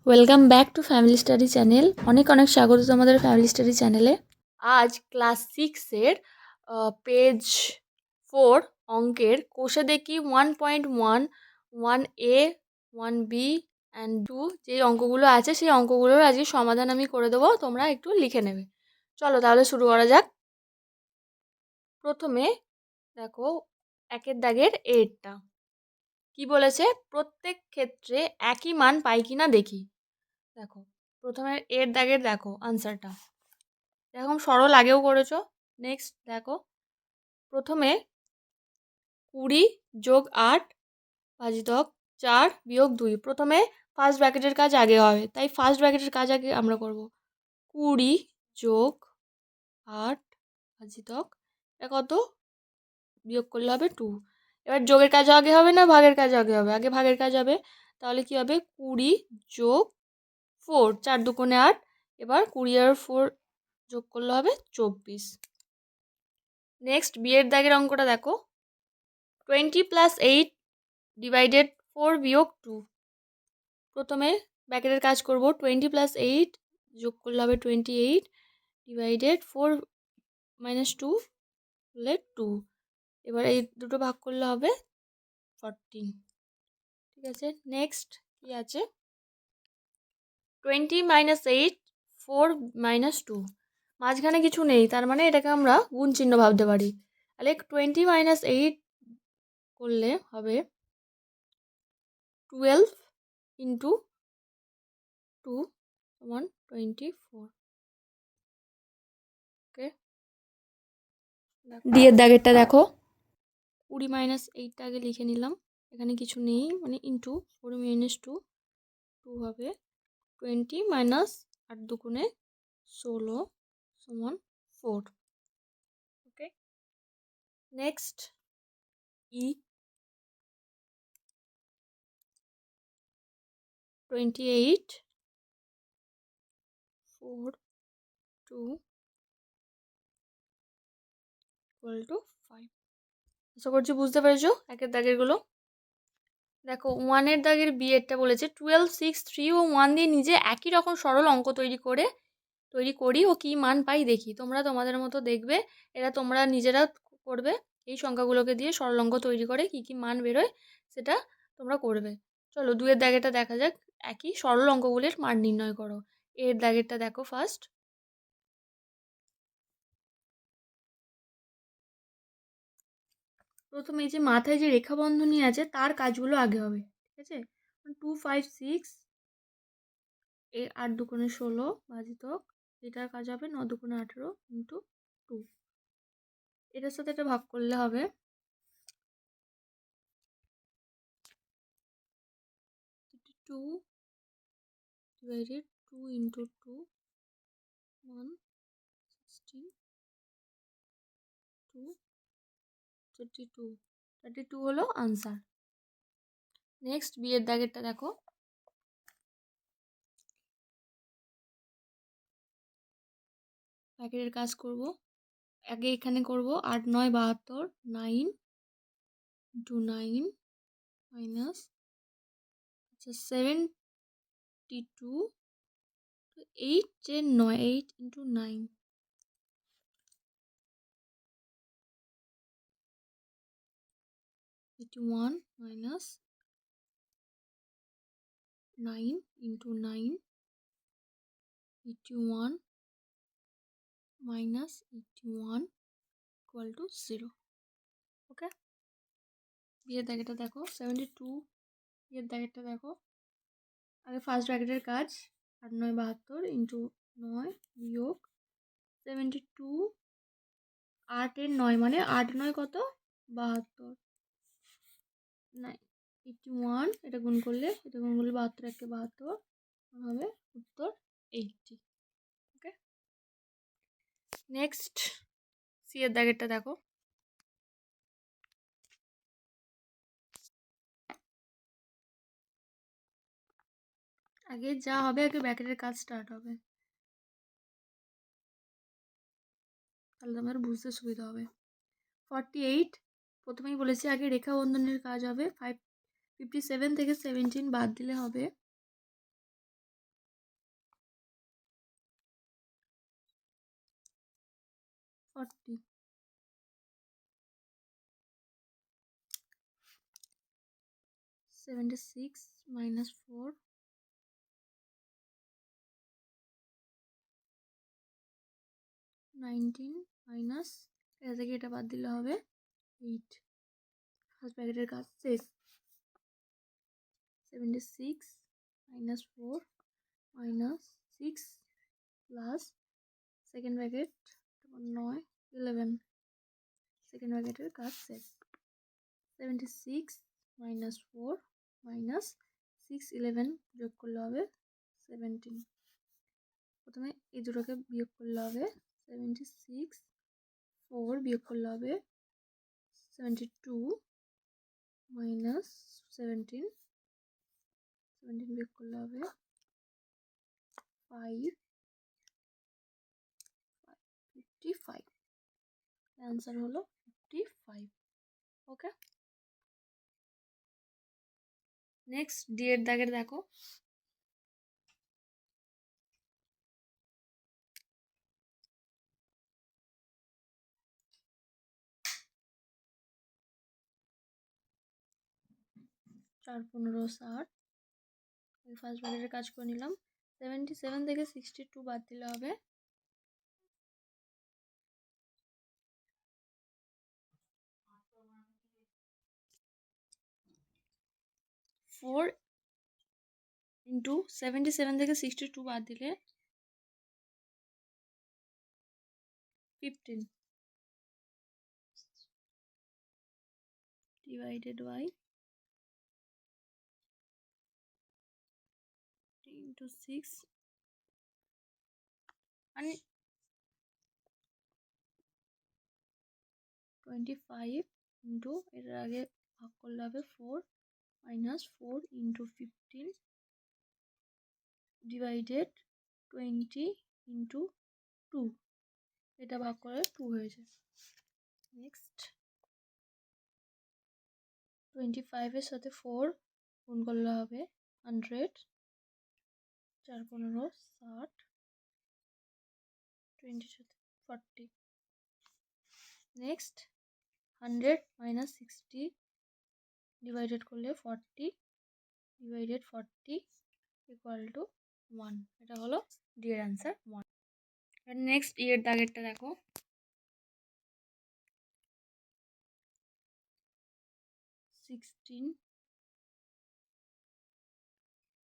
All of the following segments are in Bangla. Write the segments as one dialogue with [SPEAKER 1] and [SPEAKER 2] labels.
[SPEAKER 1] Welcome back to family study channel. অনেক অনেক স্বাগত তোমাদের ফ্যামিলি স্টাডি চ্যানেলে। আজ ক্লাস 6-এর পেজ 4 অঙ্কের কোষে দেখি 1.1, 1A, 1B অ্যান্ড 2 যে অঙ্কগুলো আছে সেই অঙ্কগুলোর আজকে সমাধান আমি করে দেবো, তোমরা একটু লিখে নেবে। চলো তাহলে শুরু করা যাক। প্রথমে দেখো 1-এর দাগের 8টা কি বলেছে, প্রত্যেক ক্ষেত্রে একই মান পাই কিনা দেখি। দেখো প্রথমে এর দাগের দেখো আনসারটা এরকম সরল আগেও করেছো। নেক্সট দেখো প্রথমে 20 যোগ 8 ভাজিতক 4 বিয়োগ 2। প্রথমে ফার্স্ট ব্র্যাকেটের কাজ আগে হবে, তাই ফার্স্ট ব্র্যাকেটের কাজ আগে আমরা করব। 20 যোগ 8 ভাজিতক এটা কত, বিয়োগ করলে হবে 2। এবার যোগের কাজ আগে হবে না ভাগের কাজ আগে হবে? আগে ভাগের কাজ হবে। তাহলে কি হবে, 20 যোগ 4, 4 দুগুণে 8। এবার 20 আর 4 যোগ করলে হবে 24। নেক্সট বিয়ের দাগের অঙ্কটা দেখো, 20 + 8 ডিভাইডেড 4 বিয়োগ 2। প্রথমে ব্র্যাকেটের কাজ করব, 20 + 8 যোগ করলে হবে 28 ডিভাইডেড 4 - 2 হলে 2। এবার এই দুটো ভাগ করলে হবে 14। ঠিক আছে, নেক্সট কি আছে, 20 - 8 4 - 2। মাঝখানে কিছু নেই, তার মানে এটাকে আমরা গুণ চিহ্ন ভাবতে পারি। তাহলে 20 - 8 করলে হবে 12 ইন্টু 2 সমান 24। ওকে, দিয়ের দাগেরটা দেখো, 20 - 8টা আগে লিখে নিলাম, এখানে কিছু নেই, মানে ইন্টু 4 - 2 2 হবে 20 - 8 দুগুণে 16 সমান 4। ওকে, নেক্সট ই 28 4 2 = 5। আশা করছি বুঝতে পেরেছো একের দাগেরগুলো। দেখো 1-এর দাগের বিয়েরটা বলেছে 12 6 3 ও 1 দিয়ে নিজে একই রকম সরল অঙ্ক তৈরি করি ও কি মান পাই দেখি। তোমরা তোমাদের মতো দেখবে, এরা তোমরা নিজেরা করবে, এই সংখ্যাগুলোকে দিয়ে সরল অঙ্ক তৈরি করে কি কি মান বেরোয় সেটা তোমরা করবে। চলো 2-এর দাগেরটা দেখা যাক, একই সরল অঙ্কগুলির মান নির্ণয় করো। এর দাগেরটা দেখো ফার্স্ট, প্রথমে এই যে মাথায় যে রেখা বন্ধনী আছে তার কাজগুলো আগে হবে। ঠিক আছে, 2 5 6 এই 8 দুগুণে 16 ভাজিতক এটার কাজ হবে 9 দুগুণে 18 ইন্টু 2। এটার সাথে এটা ভাগ করলে হবে 2 ডিভাইডেড 2 ইন্টু 2 1 16 2 32 32 হলো আনসার। নেক্সট বিয়ের দাগেরটা দেখো, ব্র্যাকেটের কাজ করব, আগে এখানে করব 8 9 72 9 ইন্টু 9 মাইনাস 72 8 যে 9 8 into 9 81 minus 9 into 9 81 minus 81 equal to 0। ওকে, বিয়ের দাগেরটা দেখো 72, বিয়ের দাগেরটা দেখো, আগে ফার্স্ট ব্র্যাকেটের কাজ 8 9 72 ইন্টু 9 বিয়োগ 72 8 এর 9 মানে 8 9 কত 72 9 81, এটা গুণ করলে 72 একে 72 হবে উত্তর 80। ওকে, নেক্সট সি এর দাগেরটা দেখো, আগে যা হবে আগে ব্র্যাকেটের কাজ স্টার্ট হবে, তাহলে তোমার বুঝতে সুবিধা হবে। 48 প্রথমেই বলেছি আগে রেখা বন্ধনের কাজ হবে, 57 থেকে 17 বাদ দিলে হবে 40 76 minus 4 19 minus এটা থেকে এটা বাদ দিলে হবে 8 ফার্স্ট ব্র্যাকেটের কাজ শেষ 76 minus 4 minus 6 plus second bracket 9 11 second ব্র্যাকেটের কাজ শেষ 76 minus 4 minus 6 11 যোগ করলে হবে 17 প্রথমে এই দুটোকে বিয়োগ করলে হবে 76 4 বিয়োগ করলে হবে 72 minus 17 বিয়োগ করলে হবে 5 55 অ্যান্সার হলো 55 ওকে নেক্সট ডি এর দাগের দেখো চার 15 60 আমি ফার্স্ট ব্র্যাকেটের কাজ করে নিলাম 77 থেকে 62 বাদ দিলে হবে 4 ইন্টু 77 থেকে 62 বাদ দিলে 15 divided by into 6 and 25 into এর আগে ভাগ করলে হবে 4 minus 4 into 15 divided 20 into 2 এটা ভাগ করে 2 হয়ে যায় নেক্সট 25 এর সাথে 4 গুণ করলে হবে 100 4 15 60 20 সাথে 40 নেক্সট 100 minus 60 ডিভাইডেড করলে 40 ডিভাইডেড 40 ইকুয়াল টু 1 এটা হলো ডি এর অ্যান্সার 1 আর নেক্সট ই এর দাগেরটা দেখো 16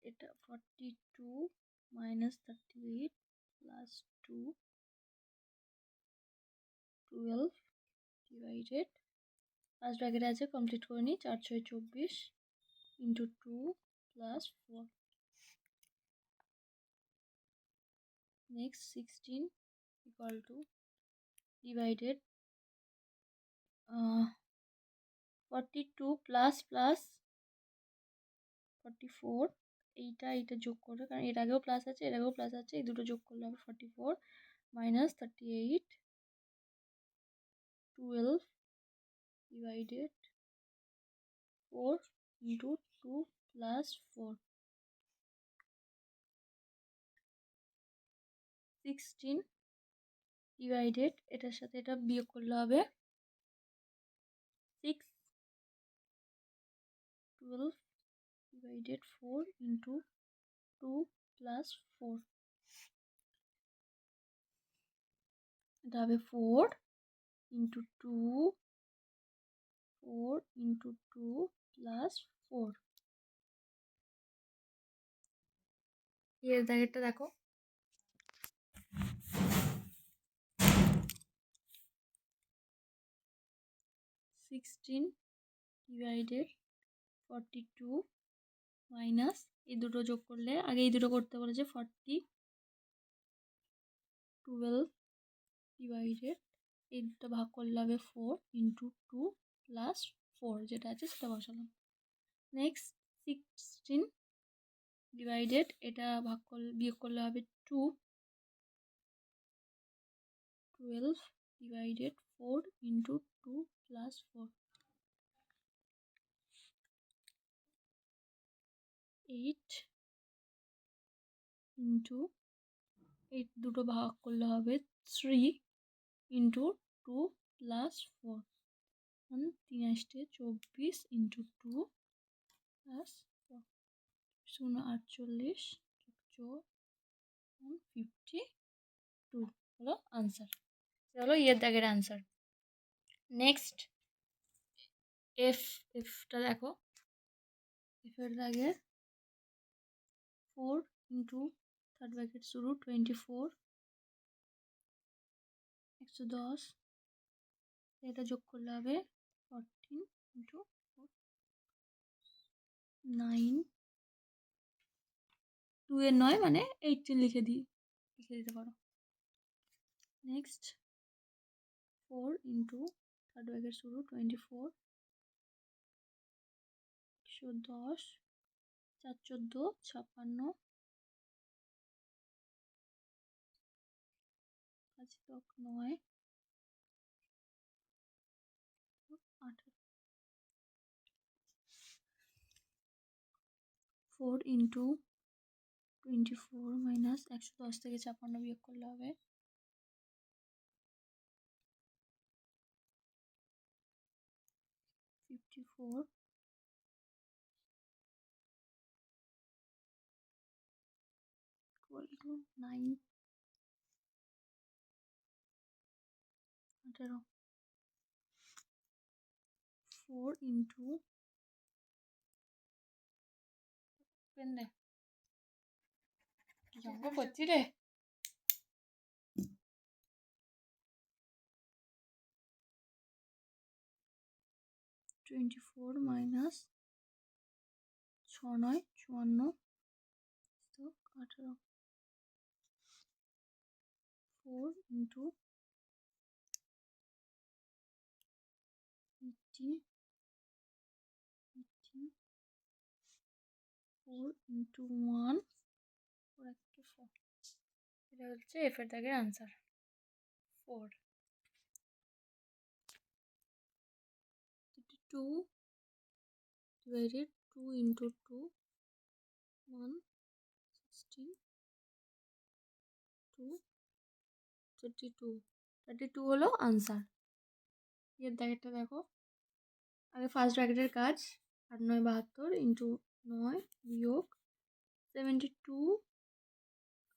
[SPEAKER 1] এটা 42 minus 38 plus 2 12 divided first bracket আছে কমপ্লিট করে নিই 4 6 24 into 2 plus 4 next 16 equal to divided 42 plus plus 44 এইটা যোগ করে কারণ এর আগেও প্লাস আছে এর আগেও প্লাস আছে এই দুটো যোগ করলে হবে 44 minus 38 12 divided 4 into 2 plus 4 16 divided এটার সাথে এটা বিয়োগ করলে হবে 6 12 divided 4 into 2 plus 4 এটা হবে 4 into 2 4 into 2 plus 4 এর দাগেরটা দেখো 16 divided 42 মাইনাস এই দুটো যোগ করলে আগে এই দুটো করতে বলেছে 40 12 ডিভাইডেড এই দুটো ভাগ করলে হবে 4 ইন্টু 2 প্লাস 4 যেটা আছে সেটা বসালাম নেক্সট 16 ডিভাইডেড এটা ভাগ করলে বিয়োগ করলে হবে 2 12 divided 4 into 2 plus 4 8 into 8 দুটো ভাগ করলে হবে 3 ইন্টু 2 প্লাস 4, 3 আসতে 24 ইন্টু 2 প্লাস 4, 48 52 হলো আনসার। এটা হলো ইয়ের দাগের আনসার। নেক্সট এফটা দেখো, এফের দাগের 4 ইন্টু থার্ড ব্র্যাকেট শুরু 24, 110, এটা যোগ করলে হবে 14 ইন্টু 9, 2 এর 9 মানে 18 লিখে দিতে পারো। নেক্সট 4 ইন্টু থার্ড ব্র্যাকেট শুরু 24, 110, 4 14 56, 5 9, 18, 4 ইন্টু 24 মাইনাস 110 থেকে 56 বিয়োগ করলে হবে 54, 9, 18, 4 ইন্টু পেন দে কি অঙ্ক করছি রে, 24 মাইনাস 6 9 54, তো 18, 4 ইন্টু 18, 4 ইন্টু 1 4 একটা 4, এটা হচ্ছে এফের দাগের আনসার 4। 32 divided 2 into 2, 1 16, 2 32 হলো আনসার। এর দাগেরটা দেখো, আগে ফার্স্ট ব্র্যাকেটের কাজ 8 9 72 ইন্টু 9 বিয়োগ 72,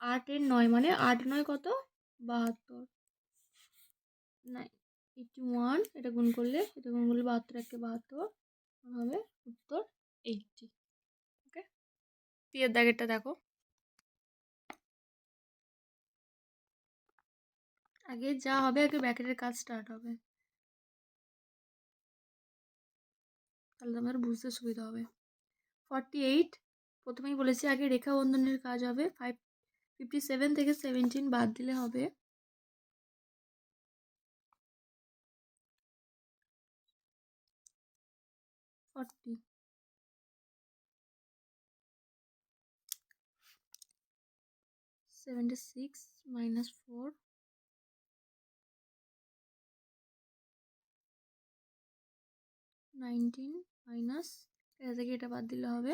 [SPEAKER 1] 8 এর 9 মানে 8 9 কত 72, 81, এটা গুণ করলে 72 একে 72 হবে উত্তর 80। ওকে, এর দাগেরটা দেখো, আগে যা হবে আগে ব্র্যাকেটের কাজ স্টার্ট হবে, তাহলে তোমাদের বুঝতে সুবিধা হবে। 48 প্রথমেই বলেছি আগে রেখা বন্ধনের কাজ হবে, 57 থেকে 17 বাদ দিলে হবে 40, 76 minus 4, 19 মাইনাস এটা থেকে এটা বাদ দিলে হবে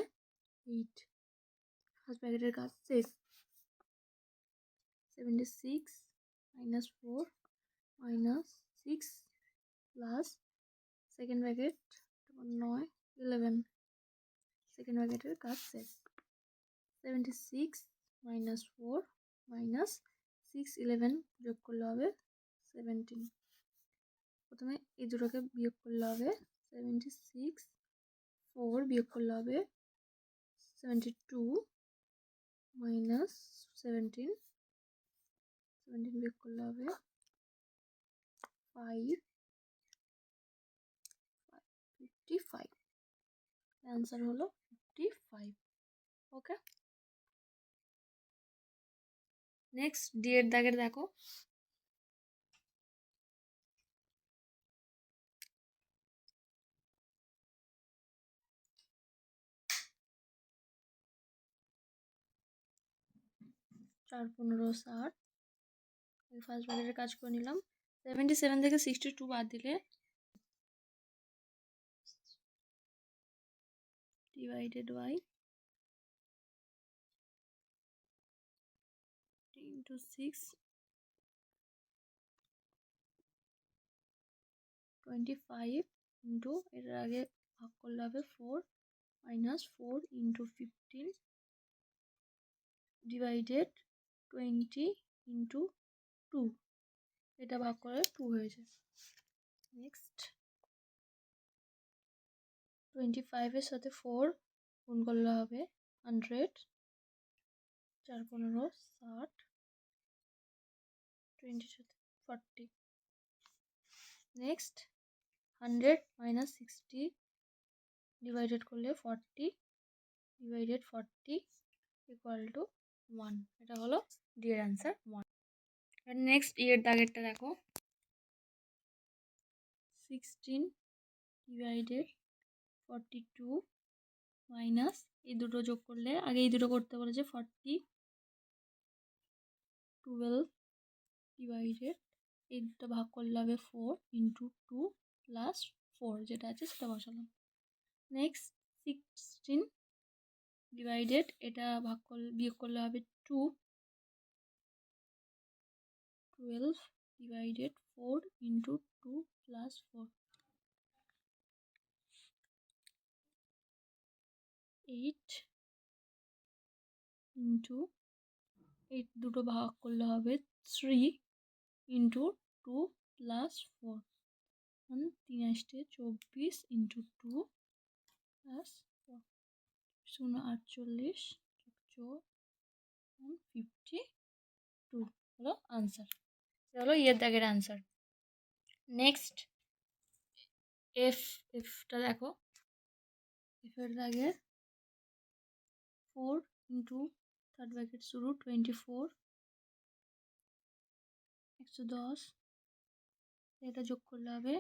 [SPEAKER 1] 8, ফার্স্ট ব্র্যাকেটের কাজ শেষ। 76 minus 4 minus 6 plus second bracket 9 11, second ব্র্যাকেটের কাজ শেষ। 76 minus 4 minus 6 11 যোগ করলে হবে 17, প্রথমে এই দুটোকে বিয়োগ করলে হবে 76, 4 বিয়োগ করলে হবে 72 মাইনাস 17, 17 বিয়োগ করলে হবে 5, 55, অ্যান্সার হলো 55। ওকে, নেক্সট ডি এর দাগের দেখো, চার 15 60, ফার্স্ট ব্র্যাকেটের কাজ করে নিলাম। 77 থেকে 62 বাদ দিলে ডিভাইডেড বাই ইন্টু 6 25 ইন্টু এটার আগে ভাগ করলে হবে 4 মাইনাস 4 ইন্টু 15 ডিভাইডেড 20 ইন্টু 2, এটা ভাগ করে 2 হয়েছে। নেক্সট 25-এর সাথে 4 গুণ করলে হবে 100, 4 15 60, 20 সাথে 40। নেক্সট 100 মাইনাস 60 ডিভাইডেড করলে 40 ডিভাইডেড 40 ইকুয়াল টু 1, এটা হলো ডি এর অ্যান্সার 1। নেক্সট ই এর দাগেরটা দেখো, 16 ডিভাইডেড 42 মাইনাস এই দুটো যোগ করলে, আগে এই দুটো করতে বলেছে, 40 12 ডিভাইডেড এই দুটো ভাগ করলে হবে 4 ইন্টু 2 প্লাস 4, যেটা আছে সেটা বসালাম। নেক্সট 16 ডিভাইডেড এটা ভাগ করলে বিয়োগ করলে হবে 2, 12 ডিভাইডেড 4 ইন্টু 2 প্লাস 4, 8 ইন্টু 8 দুটো ভাগ করলে হবে 3 ইন্টু 2 প্লাস 4, 3 আসতে 24 ইন্টু 2 প্লাস 4, 48 52 হলো আনসার। এটা হলো ইয়ের দাগের আনসার। নেক্সট এফটা দেখো, এফের দাগের 4 ইন্টু থার্ড ব্র্যাকেট শুরু 24 110, এটা যোগ করলে হবে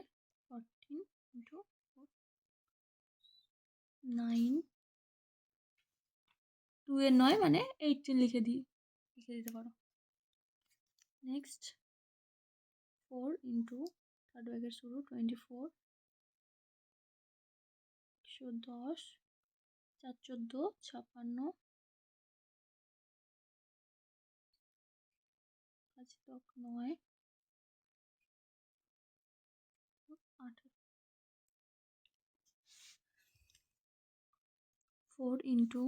[SPEAKER 1] 14 ইন্টু 9, 2 এর 9 মানে 18 লিখে দিতে পারো। নেক্সট 4 ইন্টু থার্ড ব্র্যাকেট শুরু 24 110, 4 14 56, 5 9 18, 4 ইন্টু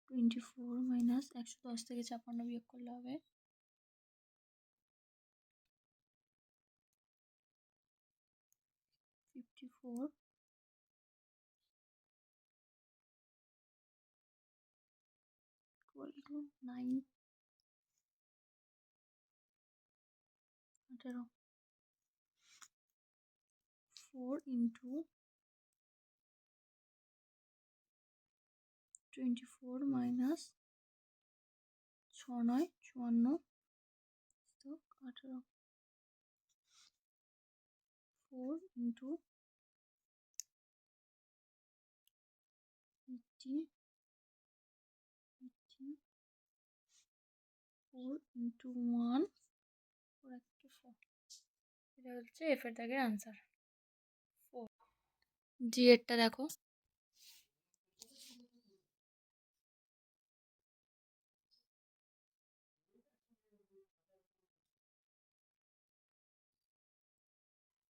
[SPEAKER 1] 24 মাইনাস 110 থেকে 56 বিয়োগ করলে হবে 54 ইকুয়াল টু 9 18, 4 ইন্টু 24 মাইনাস 6 9 54 তো 18, 4 ইন্টু 18 4 ইন্টু 1 4 একটা 4, এটা হচ্ছে এফ এর দাগের আনসার 4। জি এরটা দেখো,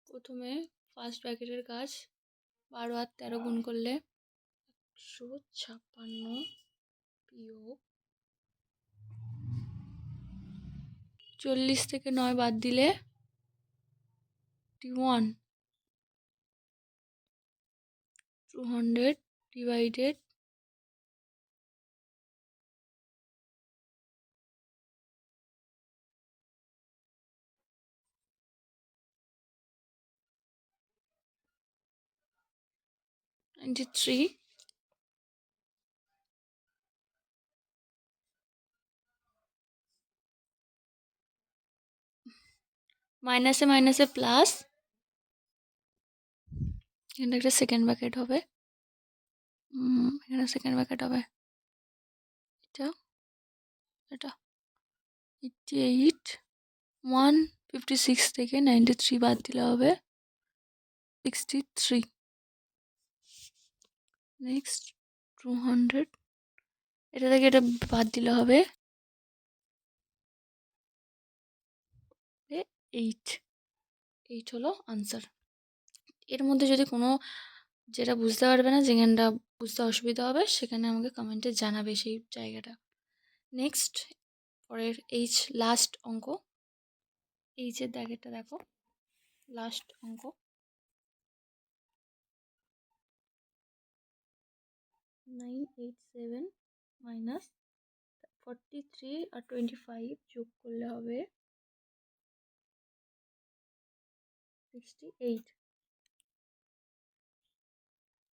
[SPEAKER 1] প্রথমে ফার্স্ট ব্র্যাকেটের কাজ 12 আর 13 গুণ করলে 156 বিয়োগ 40 থেকে 9 বাদ দিলে 51, 200 ডিভাইডেড 93, মাইনাসে মাইনাসে প্লাস, এখানে একটা সেকেন্ড ব্র্যাকেট হবে, এখানে সেকেন্ড ব্র্যাকেট হবে, এটা এটা 88, 156 থেকে 93 বাদ দিলে হবে 63। নেক্সট 200, এটা থেকে এটা বাদ দিলে হবে 8 হলো আনসার। এর মধ্যে যদি কোনো যেটা বুঝতে পারবে না, যেখানটা বুঝতে অসুবিধা হবে, সেখানে আমাকে কমেন্টে জানাবে সেই জায়গাটা। নেক্সট, পরের এইচ, লাস্ট অঙ্ক। এইচের দাগেরটা দেখো, লাস্ট অঙ্ক। 987 মাইনাস 43 আর 25 যোগ করলে হবে 68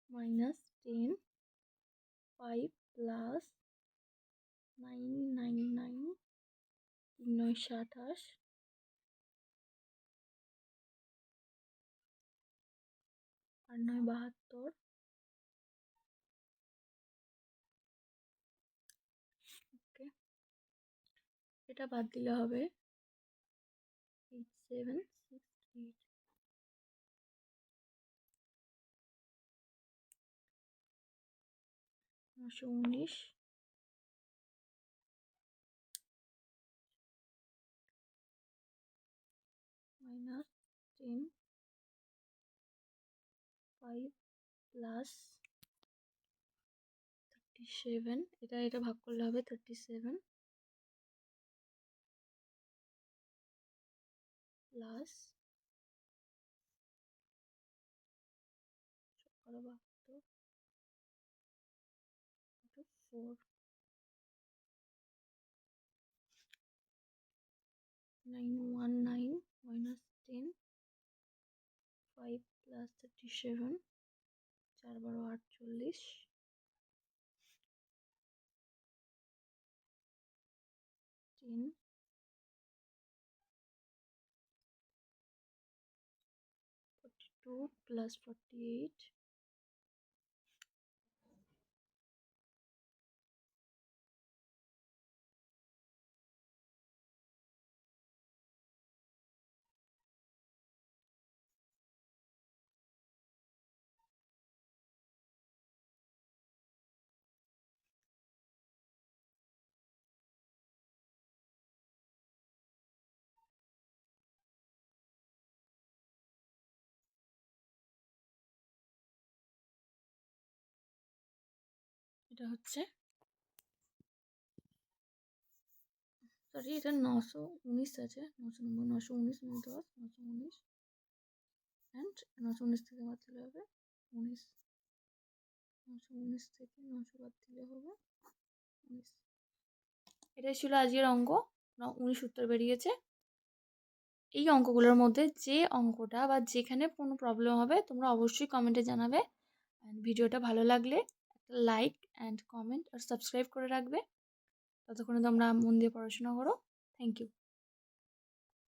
[SPEAKER 1] মাইনাস 10, 5 প্লাস 999, 928, আর 972। ওকে, এটা বাদ দিলে হবে 8768, 919, মাইনাস 10, 5 প্লাস 37, এটা ভাগ করলে হবে 37 প্লাস 72 4, 919 মাইনাস 10, 5 প্লাস 37, 4 12 48, 10, 42 প্লাস 48, এটা হচ্ছে, সরি, এটা 919 আছে, 990, 919 মিনিট 10, 919 অ্যান্ড 919 থেকে বাদ দিলে হবে 19, 919 থেকে 900 বাদ দিলে হবে 19। এটাই ছিল আজকের অঙ্ক। 19 উত্তর বেরিয়েছে। এই অঙ্কগুলোর মধ্যে যে অঙ্কটা বা যেখানে কোনো প্রবলেম হবে তোমরা অবশ্যই কমেন্টে জানাবে। অ্যান্ড ভিডিওটা ভালো লাগলে একটা লাইক অ্যান্ড কমেন্ট আর সাবস্ক্রাইব করে রাখবে। ততক্ষণে তোমরা মন দিয়ে পড়াশোনা করো। Thank you.